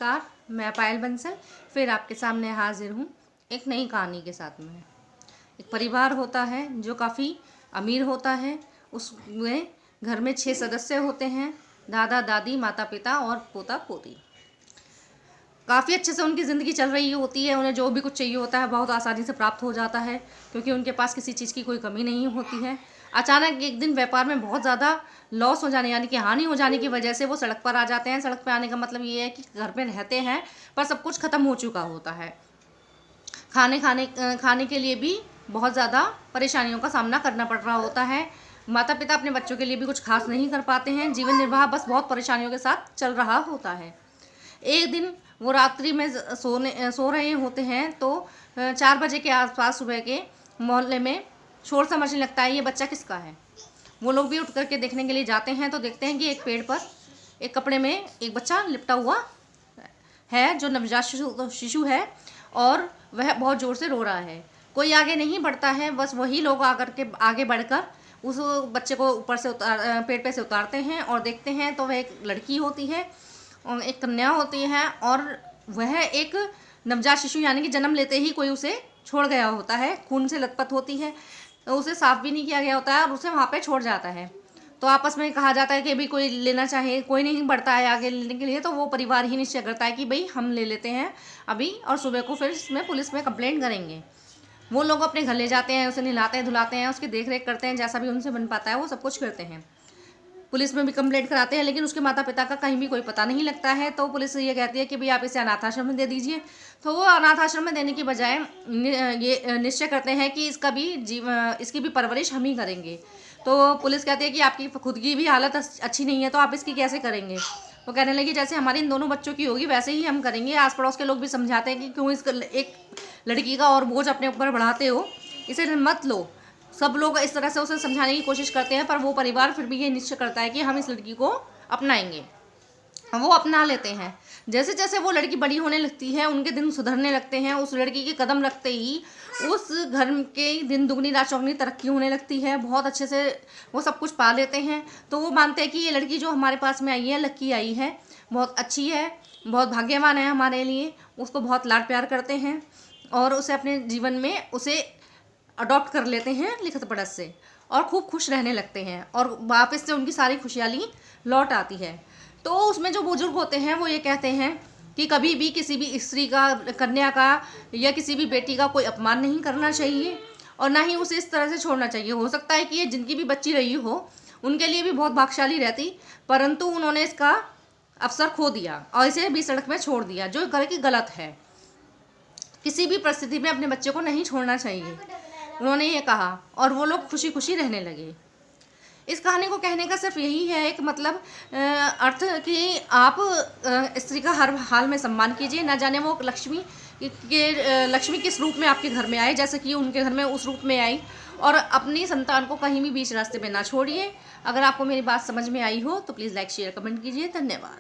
नमस्कार, मैं पायल बंसल फिर आपके सामने हाजिर हूँ एक नई कहानी के साथ में। एक परिवार होता है जो काफ़ी अमीर होता है। उसमें घर में 6 सदस्य होते हैं, दादा दादी, माता पिता और पोता पोती। काफ़ी अच्छे से उनकी ज़िंदगी चल रही होती है। उन्हें जो भी कुछ चाहिए होता है बहुत आसानी से प्राप्त हो जाता है, क्योंकि उनके पास किसी चीज़ की कोई कमी नहीं होती है। अचानक एक दिन व्यापार में बहुत ज़्यादा लॉस हो जाने यानी कि हानि हो जाने की वजह से वो सड़क पर आ जाते हैं। सड़क पर आने का मतलब ये है कि घर पे रहते हैं पर सब कुछ ख़त्म हो चुका होता है। खाने के लिए भी बहुत ज़्यादा परेशानियों का सामना करना पड़ रहा होता है। माता पिता अपने बच्चों के लिए भी कुछ खास नहीं कर पाते हैं। जीवन निर्वाह बस बहुत परेशानियों के साथ चल रहा होता है। एक दिन वो रात्रि में सो रहे होते हैं तो 4 बजे के आसपास सुबह के मोहल्ले में शोर सा मचने लगता है। ये बच्चा किसका है? वो लोग भी उठ करके देखने के लिए जाते हैं तो देखते हैं कि एक पेड़ पर एक कपड़े में एक बच्चा लिपटा हुआ है जो नवजात शिशु है और वह बहुत ज़ोर से रो रहा है। कोई आगे नहीं बढ़ता है, बस वही लोग आगे बढ़कर उस बच्चे को ऊपर से पेड़ पे से उतारते हैं और देखते हैं तो वह एक लड़की होती है और एक कन्या होती है और वह एक नवजात शिशु यानी कि जन्म लेते ही कोई उसे छोड़ गया होता है। खून से लथपथ होती है तो उसे साफ भी नहीं किया गया होता है और उसे वहाँ पे छोड़ जाता है। तो आपस में कहा जाता है कि भाई कोई लेना चाहे, कोई नहीं बढ़ता है आगे लेने के लिए, तो वो परिवार ही निश्चय करता है कि भाई हम ले लेते हैं अभी और सुबह को फिर इसमें पुलिस में कंप्लेंट करेंगे। वो लोग अपने घर ले जाते हैं, उसे नहलाते हैं धुलाते हैं, उसकी देख रेख करते हैं, जैसा भी उनसे बन पाता है वो सब कुछ करते हैं। पुलिस में भी कंप्लेंट कराते हैं लेकिन उसके माता पिता का कहीं भी कोई पता नहीं लगता है। तो पुलिस ये कहती है कि भाई आप इसे अनाथ आश्रम में दे दीजिए। तो वो अनाथ आश्रम में देने की बजाय ये निश्चय करते हैं कि इसकी भी परवरिश हम ही करेंगे। तो पुलिस कहती है कि आपकी खुद की भी हालत अच्छी नहीं है तो आप इसकी कैसे करेंगे? वो कहने लगी जैसे हमारे इन दोनों बच्चों की होगी वैसे ही हम करेंगे। आस पड़ोस के लोग भी समझाते हैं कि क्यों इस एक लड़की का और बोझ अपने ऊपर बढ़ाते हो, इसे मत लो। सब लोग इस तरह से उसे समझाने की कोशिश करते हैं पर वो परिवार फिर भी ये निश्चय करता है कि हम इस लड़की को अपनाएंगे। वो अपना लेते हैं। जैसे जैसे वो लड़की बड़ी होने लगती है उनके दिन सुधरने लगते हैं। उस लड़की के कदम रखते ही उस घर के दिन दुगनी रात चौगनी तरक्की होने लगती है। बहुत अच्छे से वो सब कुछ पा लेते हैं। तो वो मानते हैं कि ये लड़की जो हमारे पास में आई है, लक्की आई है, बहुत अच्छी है, बहुत भाग्यवान है हमारे लिए। उसको बहुत लाड प्यार करते हैं और उसे अपने जीवन में उसे अडॉप्ट कर लेते हैं लिखत पढ़त से और खूब खुश रहने लगते हैं और वापस से उनकी सारी खुशहाली लौट आती है। तो उसमें जो बुजुर्ग होते हैं वो ये कहते हैं कि कभी भी किसी भी स्त्री का, कन्या का या किसी भी बेटी का कोई अपमान नहीं करना चाहिए और ना ही उसे इस तरह से छोड़ना चाहिए। हो सकता है कि ये जिनकी भी बच्ची रही हो उनके लिए भी बहुत भाग्यशाली रहती, परंतु उन्होंने इसका अवसर खो दिया और इसे भी सड़क में छोड़ दिया, जो कि गलत है। किसी भी परिस्थिति में अपने बच्चे को नहीं छोड़ना चाहिए, उन्होंने ये कहा और वो लोग खुशी खुशी रहने लगे। इस कहानी को कहने का सिर्फ यही है एक मतलब अर्थ कि आप स्त्री का हर हाल में सम्मान कीजिए। ना जाने वो लक्ष्मी किस रूप में आपके घर में आए, जैसे कि उनके घर में उस रूप में आई। और अपनी संतान को कहीं भी बीच रास्ते में ना छोड़िए। अगर आपको मेरी बात समझ में आई हो तो प्लीज़ लाइक शेयर कमेंट कीजिए। धन्यवाद।